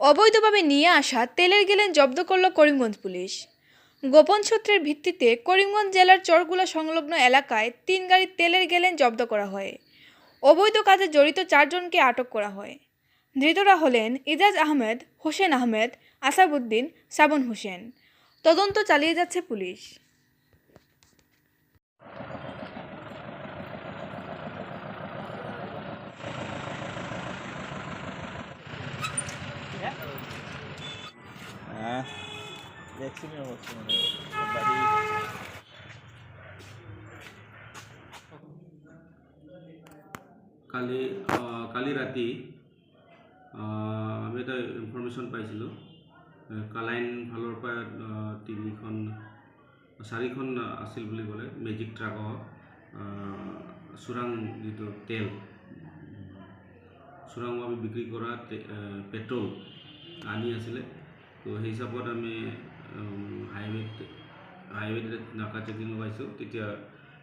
অবৈধভাবে নিয়ে আসা তেলের গ্যালেন জব্দ করল করিমগঞ্জ পুলিশ। গোপন সূত্রের ভিত্তিতে করিমগঞ্জ জেলার চরগুলা সংলগ্ন এলাকায় ৩ গাড়ি তেলের গ্যালেন জব্দ করা হয়। অবৈধ কাজে জড়িত ৪ জনকে আটক করা হয়। ধৃতরা হলেন ইজাজ আহমেদ, হোসেন আহমেদ, আসাবউদ্দিন, সাবন হোসেন। তদন্ত চালিয়ে যাচ্ছে পুলিশ। কালি কালি ৰাতি আমি এটা ইনফৰমেশ্যন পাইছিলোঁ কালাইন ফালৰ পৰা 4খন আছিল বুলি ক'লে মেজিক ট্ৰাকৰ চোৰাং যিটো তেল চোৰাংভাৱে বিক্ৰী কৰা পেট্ৰল আনি আছিলে। তো সেই হিচাপত আমি হাইৱেত নাকা চেকিং লগাইছোঁ। তেতিয়া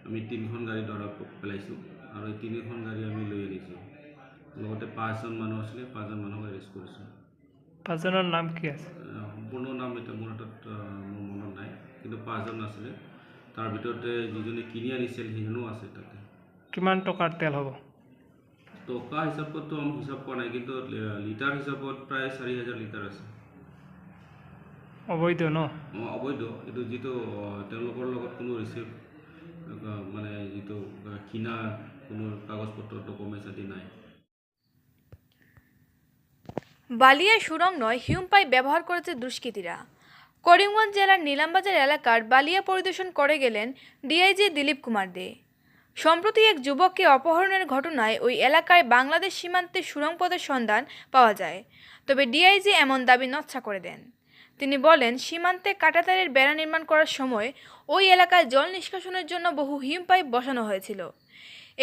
আমি 3খন গাড়ী ধৰা পেলাইছোঁ আৰু এই 3খন গাড়ী আমি লৈ আহিছোঁ। লগতে 5জন মানুহ আছিলে, 5জন মানুহক এৰেষ্ট কৰিছোঁ। 5জনৰ নাম কি আছে? সম্পূৰ্ণ নাম এতিয়া মোৰ হাতত মোৰ মনত নাই, কিন্তু 5জন আছিলে। তাৰ ভিতৰতে যিজনে কিনি আনিছিল সেইজনো আছে তাতে। কিমান টকাৰ তেল হ'ব? টকা হিচাপততো আমি হিচাপ কৰা নাই, কিন্তু লিটাৰ হিচাপত প্ৰায় 4,000 লিটাৰ আছে। অবৈধ ন? অবৈধ। এইটো যিটো তেওঁলোকৰ লগত কোনো ৰিচিপ্ট মানে যিটো কিনা কোনো কাগজপত্ৰ ডকুমেণ্টছ আদি নাই। বালিয়ায় সুড়ং নয়, হিউম পাইপ ব্যবহার করেছে দুষ্কৃতীরা। করিমগঞ্জ জেলার নিলামবাজার এলাকার বালিয়া পরিদর্শন করে গেলেন ডিআইজি দিলীপ কুমার দে। সম্প্রতি এক যুবককে অপহরণের ঘটনায় ওই এলাকায় বাংলাদেশ সীমান্তে সুড়ং পথের সন্ধান পাওয়া যায়। তবে ডিআইজি এমন দাবি নচ্ছা করে দেন। তিনি বলেন, সীমান্তে কাঁটাতারের বেড়া নির্মাণ করার সময় ওই এলাকায় জল নিষ্কাশনের জন্য বহু হিউম পাইপ বসানো হয়েছিল।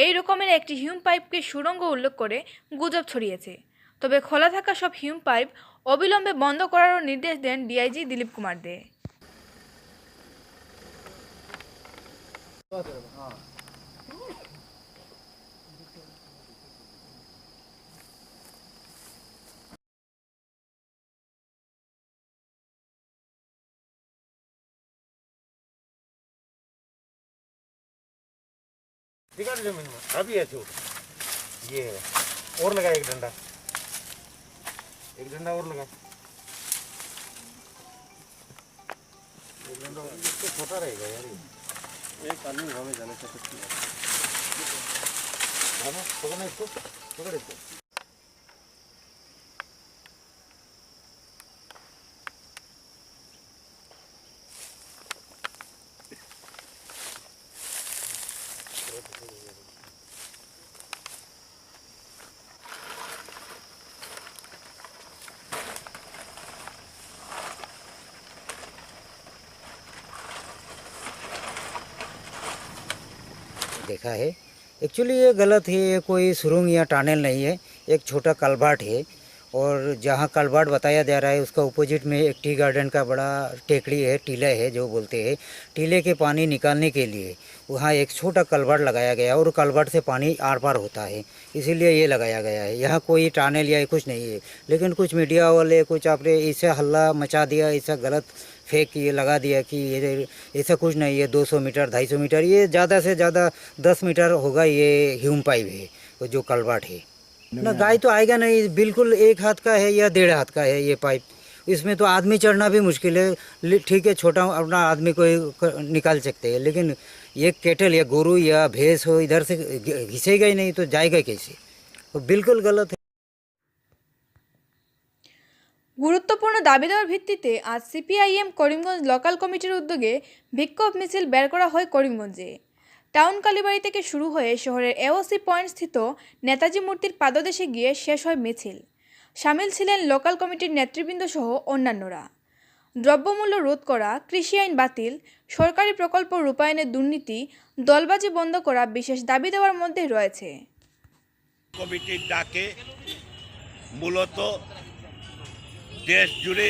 এই রকমের একটি হিউম পাইপকে সুড়ঙ্গ উল্লেখ করে গুজব ছড়িয়েছে। তবে খোলা থাকা সব হিউম পাইপ অবিলম্বে বন্ধ করারও নির্দেশ দেন ডিআইজি দিলীপ কুমার দে। अभी है छोड़ ये है और लगा एक डंडा और लगा एक डंडा इससे छोटा रहेगा यार। एक आदमी हमें जाने से कुछ नहीं है। पकड़ना इसको, पकड़ इसको। देखा है एक्चुअली ये गलत है। ये कोई सुरंग या टनल नहीं है, एक छोटा कलभाट है। और जहाँ कलभाट बताया जा रहा है उसका अपोजिट में एक टी गार्डन का बड़ा टेकड़ी है, टीला है जो बोलते हैं। टीले के पानी निकालने के लिए वहाँ एक छोटा कलभाट लगाया गया और कलभाट से पानी आर पार होता है, इसीलिए ये लगाया गया है। यहाँ कोई टनल या कुछ नहीं है। लेकिन कुछ मीडिया वाले कुछ आपने इसे हल्ला मचा दिया, ऐसा गलत फेक ये लगा दिया कि ये ऐसा कुछ नहीं है। 200 मीटर 250 मीटर ये ज़्यादा से ज़्यादा 10 मीटर होगा ये ह्यूम पाइप है, वो जो कलभाट है ना। गाय तो आएगा नहीं, बिल्कुल 1 हाथ का है या 1.5 हाथ का है ये पाइप। इसमें तो आदमी चढ़ना भी मुश्किल है। ठीक है, छोटा अपना आदमी को निकाल सकते हैं, लेकिन ये केटल या गोरू या भैंस हो इधर से घिसेगा ही नहीं तो जाएगा कैसे? तो बिल्कुल गलत है। গুরুত্বপূর্ণ দাবি দেওয়ার ভিত্তিতে আজ সিপিআইএম করিমগঞ্জ লোকাল কমিটির উদ্যোগে বিক্ষোভ মিছিল বের করা হয় করিমগঞ্জে। টাউন কালীবাড়ি থেকে শুরু হয়ে শহরের এওসি পয়েন্ট স্থিত নেতাজি মূর্তির পাদদেশে গিয়ে শেষ হয় মিছিল। সামিল ছিলেন লোকাল কমিটির নেতৃবৃন্দ সহ অন্যান্যরা। দ্রব্যমূল্য রোধ করা, কৃষি আইন বাতিল, সরকারি প্রকল্প রূপায়ণের দুর্নীতি, দলবাজি বন্ধ করা বিশেষ দাবি দেওয়ার মধ্যে রয়েছে। কমিটির ডাকে মূলত দেশ জুড়ে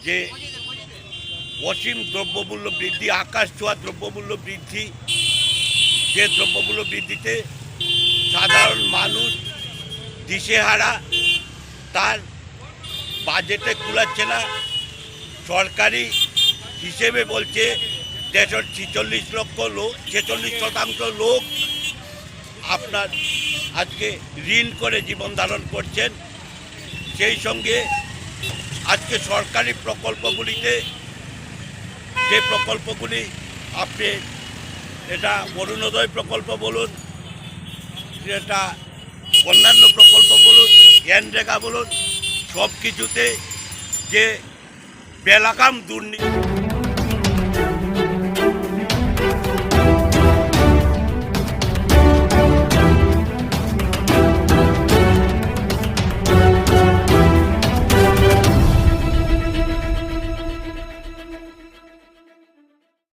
যে অসীম দ্রব্যমূল্য বৃদ্ধি, আকাশ ছোঁয়া দ্রব্যমূল্য বৃদ্ধি, যে দ্রব্যমূল্য বৃদ্ধিতে সাধারণ মানুষ দিশেহারা, তার বাজেটে কুলাচ্ছে না। সরকারি হিসেবে বলছে 46% লোক আপনার আজকে ঋণ করে জীবন ধারণ করছেন। সেই সঙ্গে আজকে সরকারি প্রকল্পগুলিতে যে প্রকল্পগুলি আপনি এটা অরুণোদয় প্রকল্প বলুন, এটা অন্যান্য প্রকল্প বলুন, এনরেগা বলুন, সব কিছুতে যে বেলাকাম দুর্নীতি